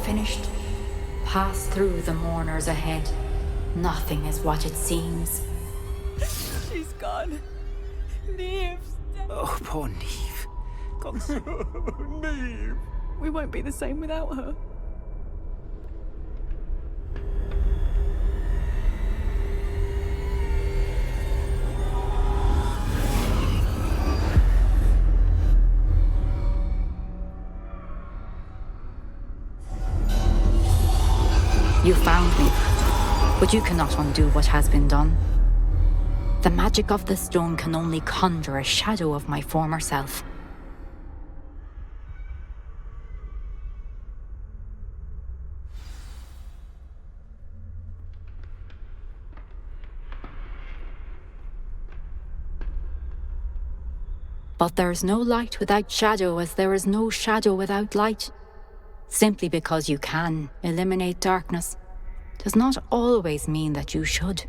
finished, pass through the mourners ahead. Nothing is what it seems. She's gone. Neve's dead. Oh, poor Neve. God's... Neve. We won't be the same without her. You found me, but you cannot undo what has been done. The magic of the stone can only conjure a shadow of my former self. But there is no light without shadow, as there is no shadow without light. Simply because you can eliminate darkness does not always mean that you should.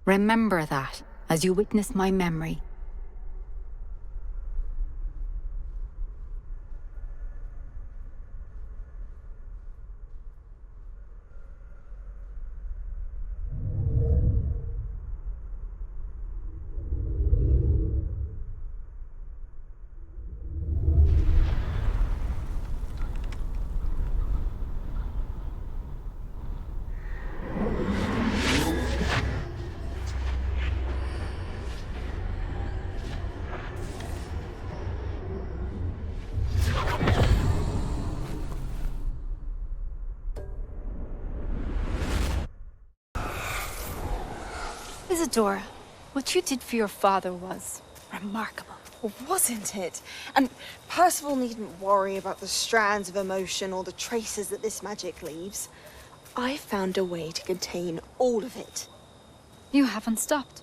Remember that as you witness my memory. Isadora, what you did for your father was remarkable. Wasn't it? And Percival needn't worry about the strands of emotion or the traces that this magic leaves. I found a way to contain all of it. You haven't stopped.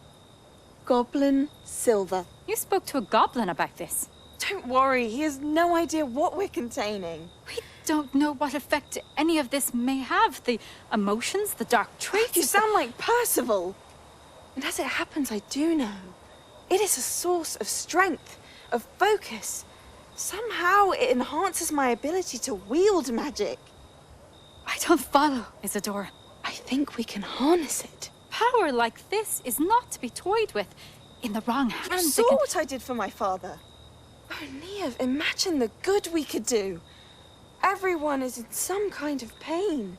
Goblin Silver. You spoke to a goblin about this. Don't worry, he has no idea what we're containing. We don't know what effect any of this may have. The emotions, the dark traits. You sound like Percival. And as it happens, I do know. It is a source of strength, of focus. Somehow it enhances my ability to wield magic. I don't follow, Isadora. I think we can harness it. Power like this is not to be toyed with. In the wrong You hands, saw what I did for my father. Oh, Neve, imagine the good we could do. Everyone is in some kind of pain.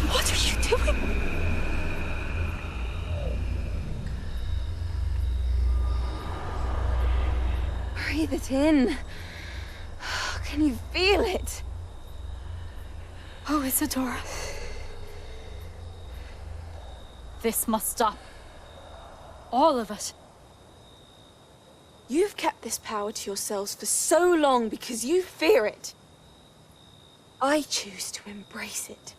What are you doing? Breathe it in. Can you feel it? Oh, Isadora. This must stop. All of it. You've kept this power to yourselves for so long because you fear it. I choose to embrace it.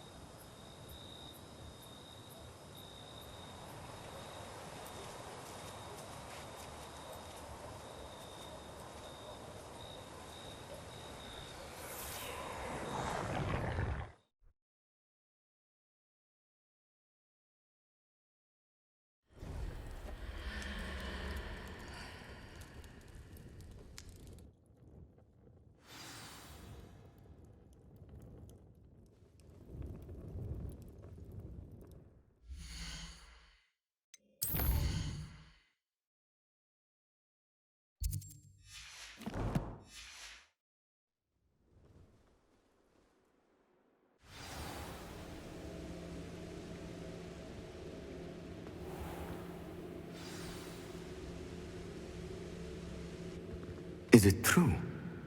Is it true?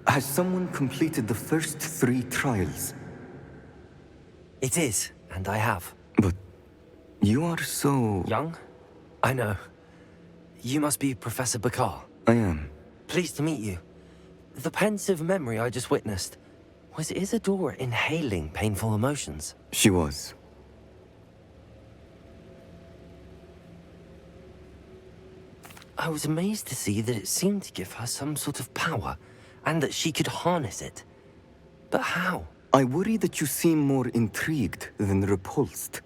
Has someone completed the first 3 trials? It is, and I have. But you are so... Young? I know. You must be Professor Bakar. I am. Pleased to meet you. The pensive memory I just witnessed, was Isadora inhaling painful emotions? She was. I was amazed to see that it seemed to give her some sort of power, and that she could harness it. But how? I worry that you seem more intrigued than repulsed.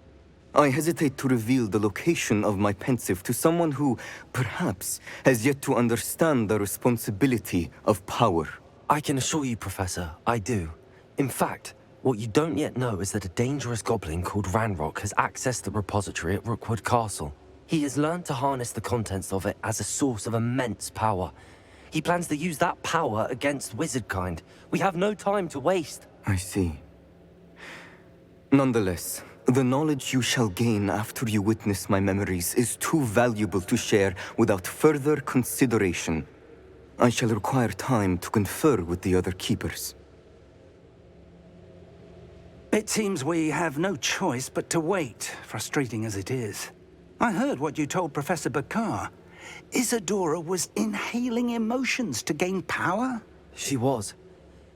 I hesitate to reveal the location of my pensive to someone who, perhaps, has yet to understand the responsibility of power. I can assure you, Professor, I do. In fact, what you don't yet know is that a dangerous goblin called Ranrock has accessed the repository at Rookwood Castle. He has learned to harness the contents of it as a source of immense power. He plans to use that power against wizardkind. We have no time to waste. I see. Nonetheless, the knowledge you shall gain after you witness my memories is too valuable to share without further consideration. I shall require time to confer with the other keepers. It seems we have no choice but to wait, frustrating as it is. I heard what you told Professor Bakar. Isadora was inhaling emotions to gain power? She was.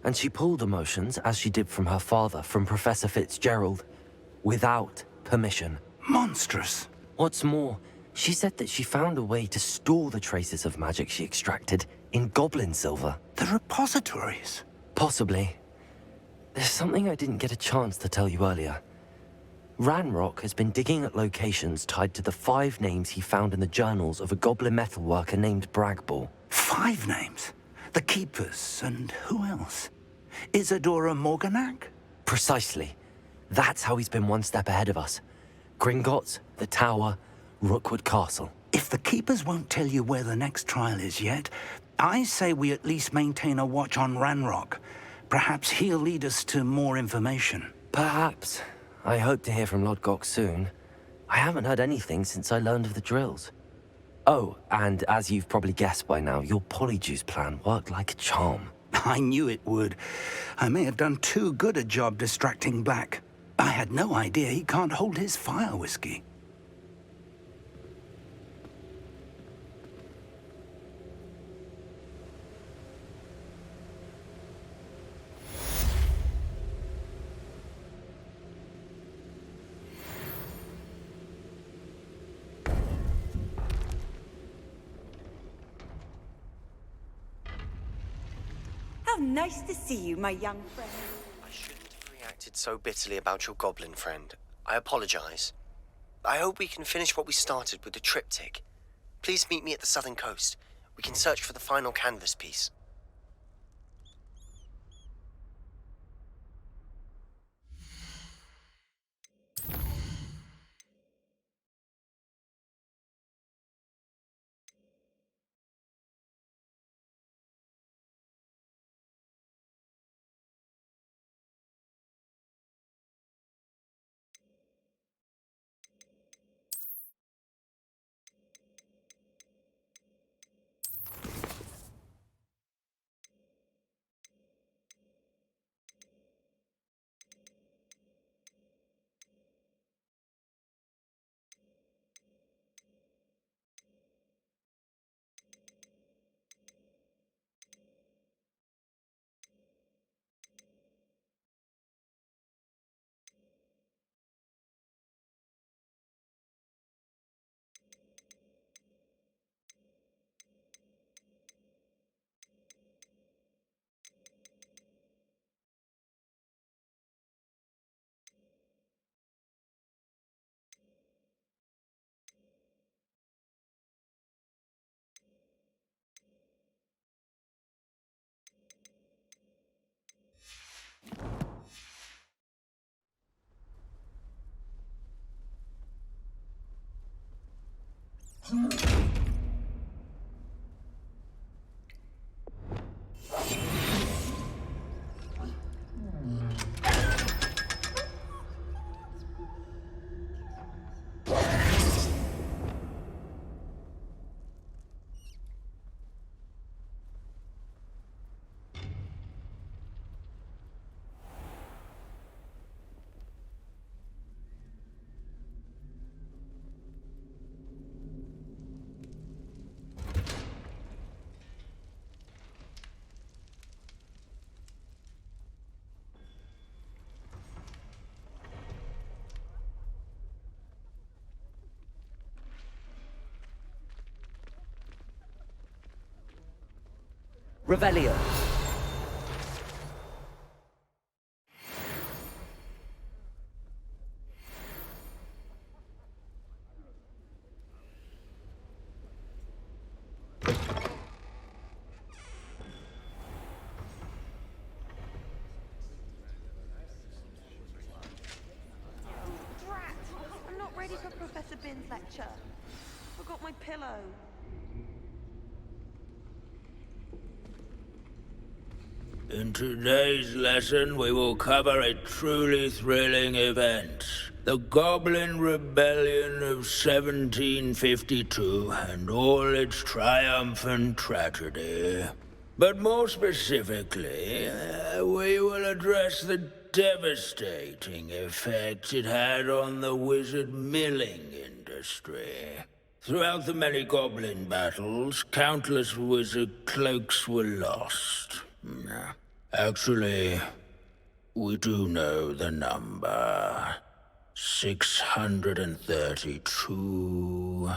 And she pulled emotions, as she did from her father, from Professor Fitzgerald, without permission. Monstrous. What's more, she said that she found a way to store the traces of magic she extracted in goblin silver. The repositories? Possibly. There's something I didn't get a chance to tell you earlier. Ranrock has been digging at locations tied to the 5 names he found in the journals of a goblin metalworker named Bragball. 5 names? The Keepers, and who else? Isadora Morganac? Precisely. That's how he's been one step ahead of us. Gringotts, the Tower, Rookwood Castle. If the Keepers won't tell you where the next trial is yet, I say we at least maintain a watch on Ranrock. Perhaps he'll lead us to more information. Perhaps. I hope to hear from Lodgok soon. I haven't heard anything since I learned of the drills. Oh, and as you've probably guessed by now, your polyjuice plan worked like a charm. I knew it would. I may have done too good a job distracting Black. I had no idea he can't hold his fire whiskey. How nice to see you, my young friend. I shouldn't have reacted so bitterly about your goblin friend. I apologize. I hope we can finish what we started with the triptych. Please meet me at the southern coast. We can search for the final canvas piece. Revelio. Fletcher. Forgot my pillow. In today's lesson, we will cover a truly thrilling event. The Goblin Rebellion of 1752 and all its triumphant tragedy. But more specifically, we will address the devastating effect it had on the wizard milling industry. Throughout the many goblin battles, countless wizard cloaks were lost. Actually, we do know the number. 632.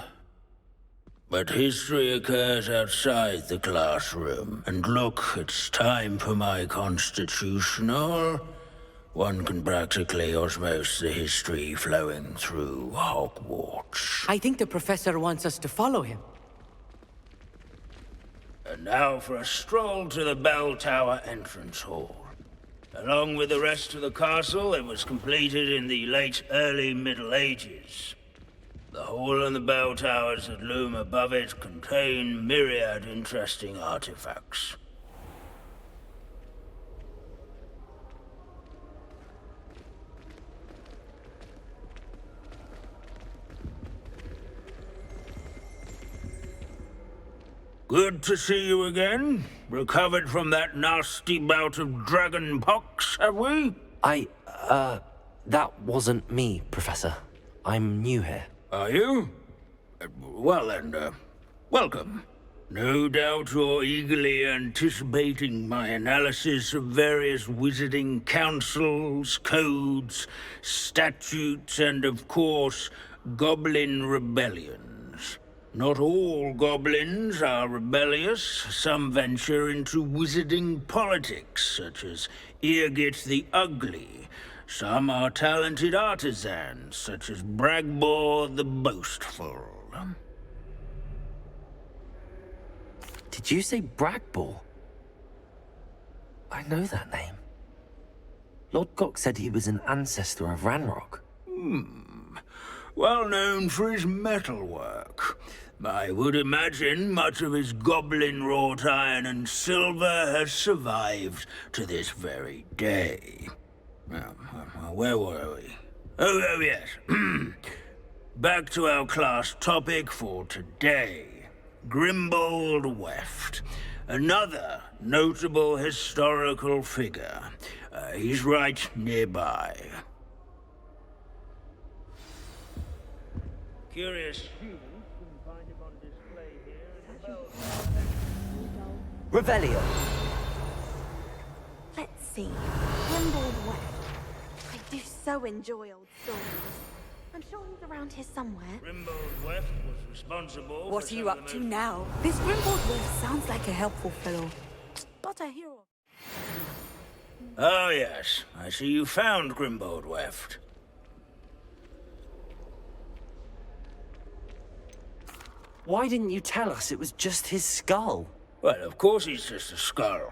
But history occurs outside the classroom. And look, it's time for my constitutional. One can practically osmose the history flowing through Hogwarts. I think the professor wants us to follow him. And now for a stroll to the bell tower entrance hall. Along with the rest of the castle, it was completed in the late early Middle Ages. The hall and the bell towers that loom above it contain myriad interesting artifacts. Good to see you again. Recovered from that nasty bout of dragon pox, have we? That wasn't me, Professor. I'm new here. Are you? Well then, welcome. No doubt you're eagerly anticipating my analysis of various wizarding councils, codes, statutes, and of course, goblin rebellions. Not all goblins are rebellious. Some venture into wizarding politics, such as Irgit the Ugly. Some are talented artisans, such as Bragbor the Boastful. Did you say Bragbor? I know that name. Lord Gok said he was an ancestor of Ranrock. Well known for his metalwork. I would imagine much of his goblin-wrought iron and silver has survived to this very day. Where were we? Oh yes. Back to our class topic for today. Grimbold Weft. Another notable historical figure. He's right nearby. Curious students can find him on display here at the Revelio. Let's see. Grimbold West. I do so enjoy old stories. I'm sure he's around here somewhere. Grimbold Weft was responsible What for are you some up of to the now? This Grimbold Wolf sounds like a helpful fellow. But a hero. Oh yes, I see you found Grimbold Weft. Why didn't you tell us it was just his skull? Well, of course he's just a skull.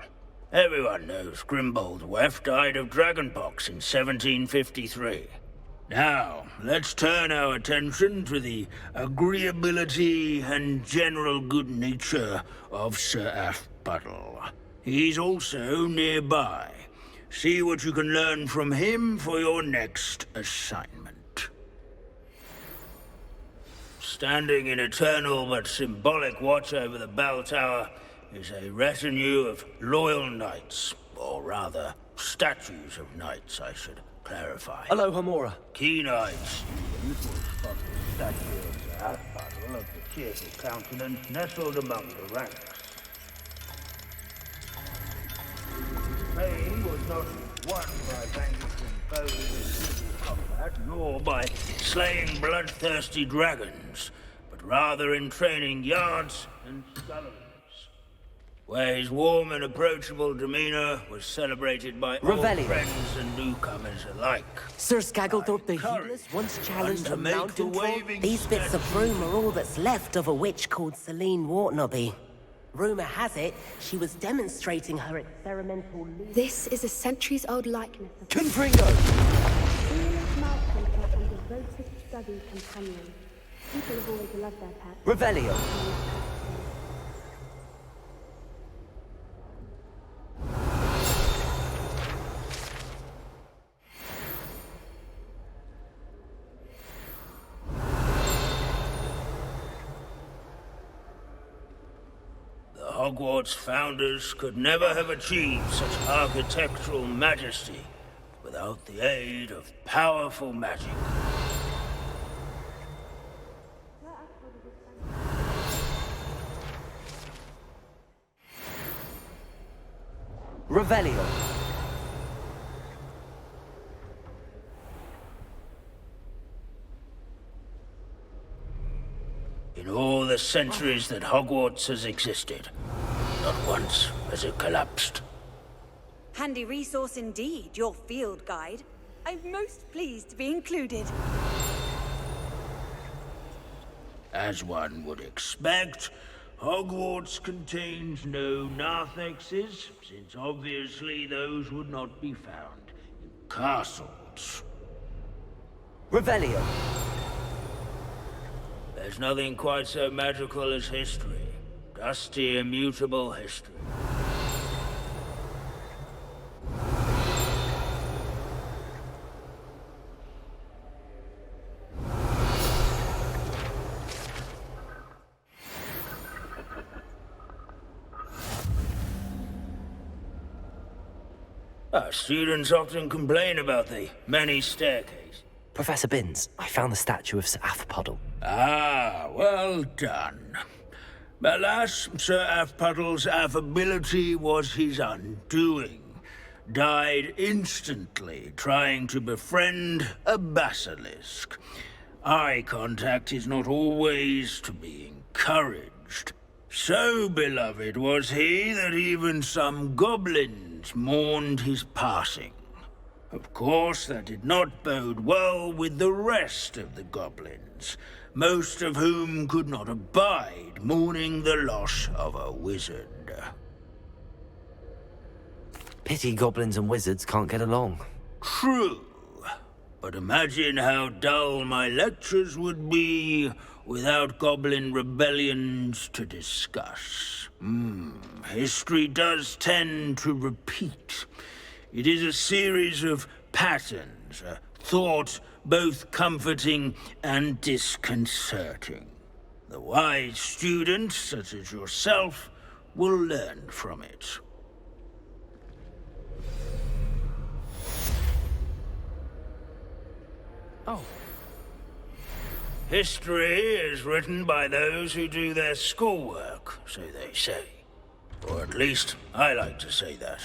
Everyone knows Grimbold Weft died of dragonpox in 1753. Now, let's turn our attention to the agreeability and general good nature of Sir Aphbuttle. He's also nearby. See what you can learn from him for your next assignment. Standing in eternal but symbolic watch over the bell tower is a retinue of loyal knights, or rather, statues of knights, I should clarify. Aloha Mora. Keen-eyed students will spot the statue of Sir Aphbuttle of the cheerful countenance nestled among the ranks. Fame was not won by vanquishing foes in brutal combat, nor by slaying bloodthirsty dragons, but rather in training yards and sculleries, where his warm and approachable demeanor was celebrated by old friends and newcomers alike. Sir Skagglethorpe the Heedless once challenged a mountain troll. These bits of broom are all that's left of a witch called Celine Wartnobby. Rumor has it, she was demonstrating her experimental... This is a centuries-old likeness of... Confringo! English Malconter and devoted study companion. People have always loved their pets. Revelio. The Hogwarts founders could never have achieved such architectural majesty without the aid of powerful magic. Revelio. In all the centuries that Hogwarts has existed, not once has it collapsed. Handy resource indeed, your field guide. I'm most pleased to be included. As one would expect, Hogwarts contains no narthexes, since obviously those would not be found in castles. Revelio. There's nothing quite so magical as history. Dusty, immutable history. Our students often complain about the many staircases. Professor Binns, I found the statue of Sir Afpuddle. Ah, well done. Alas, Sir Afpuddle's affability was his undoing. Died instantly trying to befriend a basilisk. Eye contact is not always to be encouraged. So beloved was he that even some goblins mourned his passing. Of course, that did not bode well with the rest of the goblins, most of whom could not abide mourning the loss of a wizard. Pity goblins and wizards can't get along. True. But imagine how dull my lectures would be without goblin rebellions to discuss. History does tend to repeat. It is a series of patterns, a thought both comforting and disconcerting. The wise student, such as yourself, will learn from it. Oh. History is written by those who do their schoolwork, so they say. Or at least, I like to say that.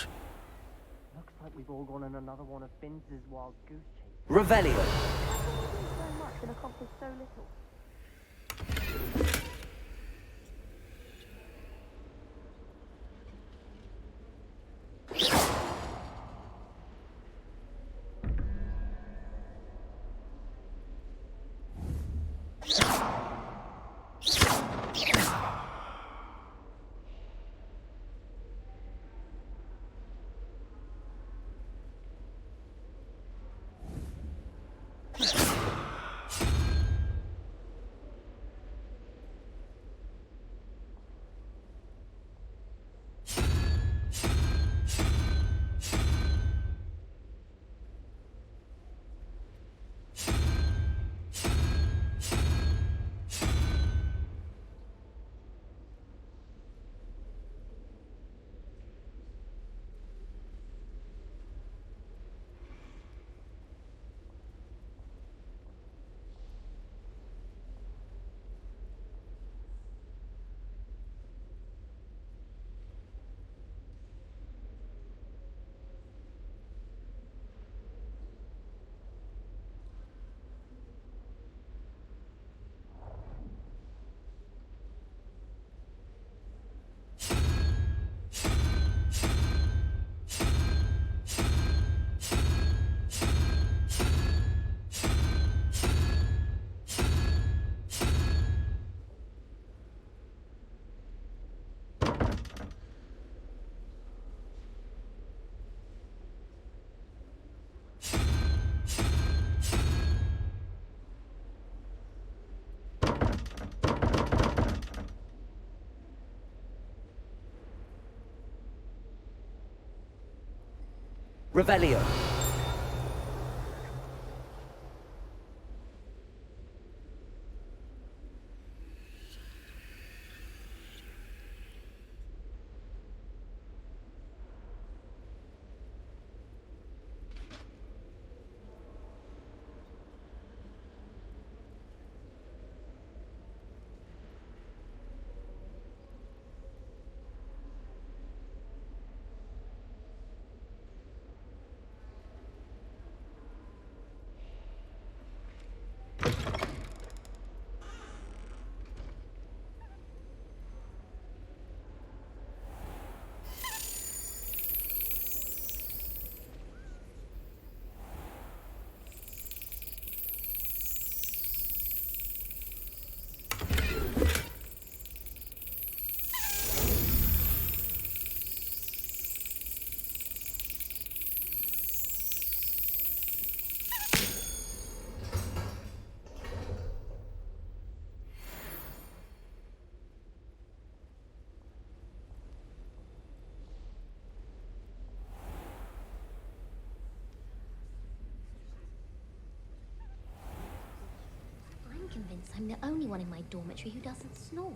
Looks like we've all gone on another one of Binns' wild goose chase. Revelio. So much and accomplished so little. Revelio. I'm convinced I'm the only one in my dormitory who doesn't snore.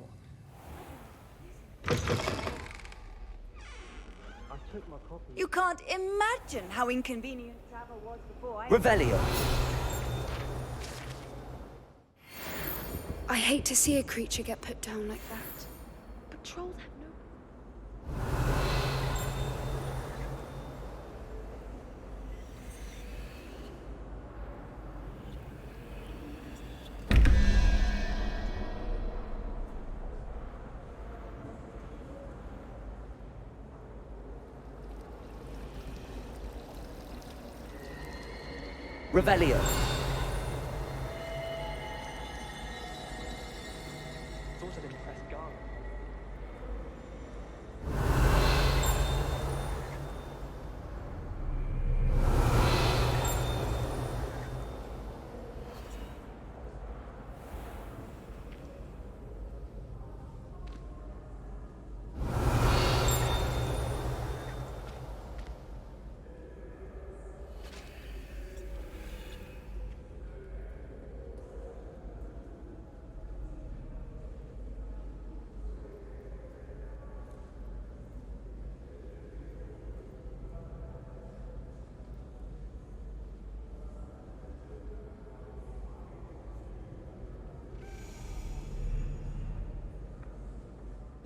You can't imagine how inconvenient travel was before I... Revelio. I hate to see a creature get put down like that. But trolls have no... Revelio. Thought I didn't press go.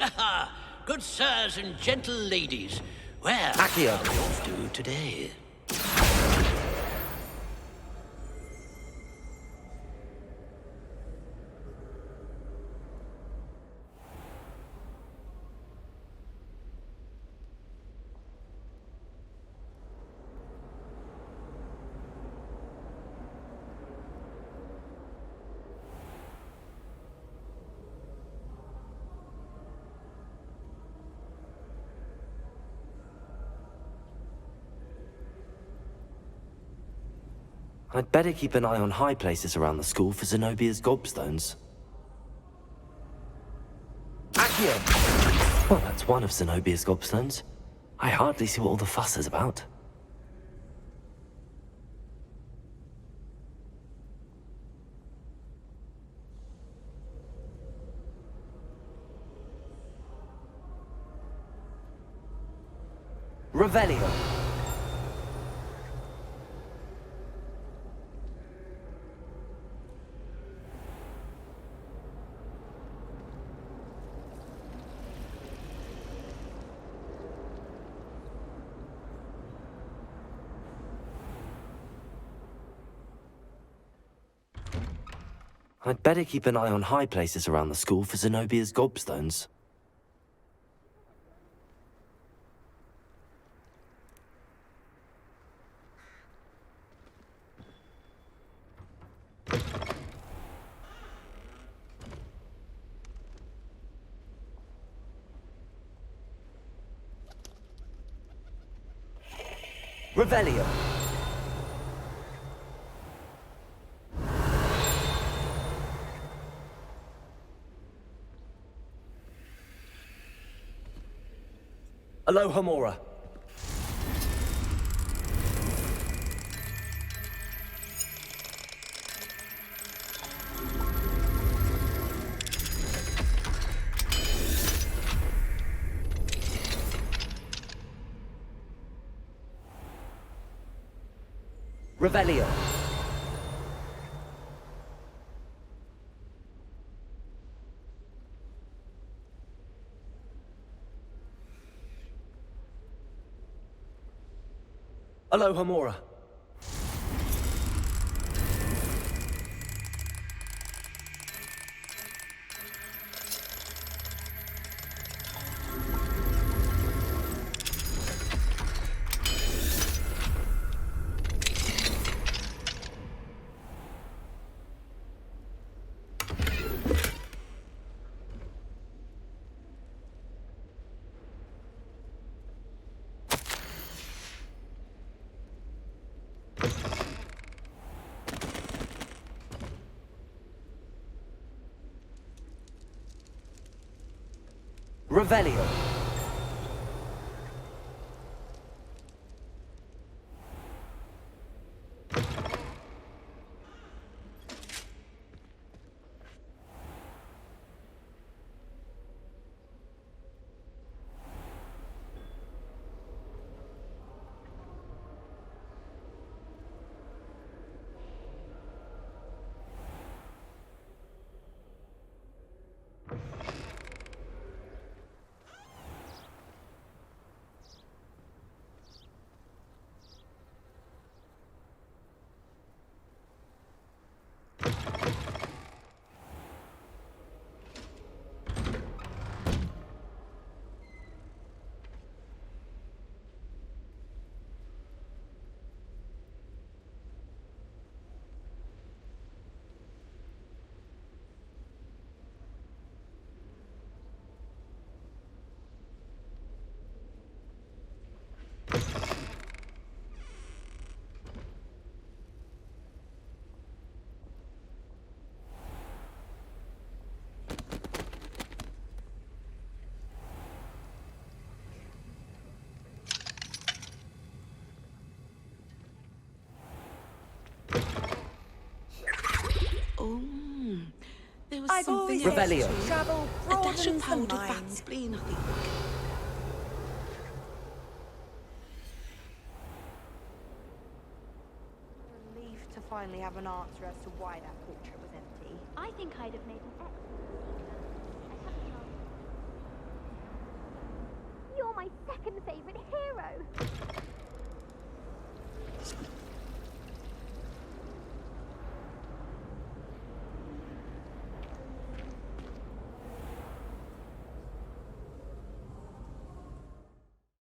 Aha! Good sirs and gentle ladies, where Accio. are we off to today? I'd better keep an eye on high places around the school for Zenobia's gobstones. Accio! Well, that's one of Zenobia's gobstones. I hardly see what all the fuss is about. Revelio. I'd better keep an eye on high places around the school for Zenobia's gobstones. Revelio. Alohomora. Revelio. Aloha Mora. Revelio. There was I've something always Revelio. Travel a dash of powdered fat spleen, I think. Relieved to finally have an answer as to why that portrait was empty. I think I'd have made an excellent You're my second favourite hero.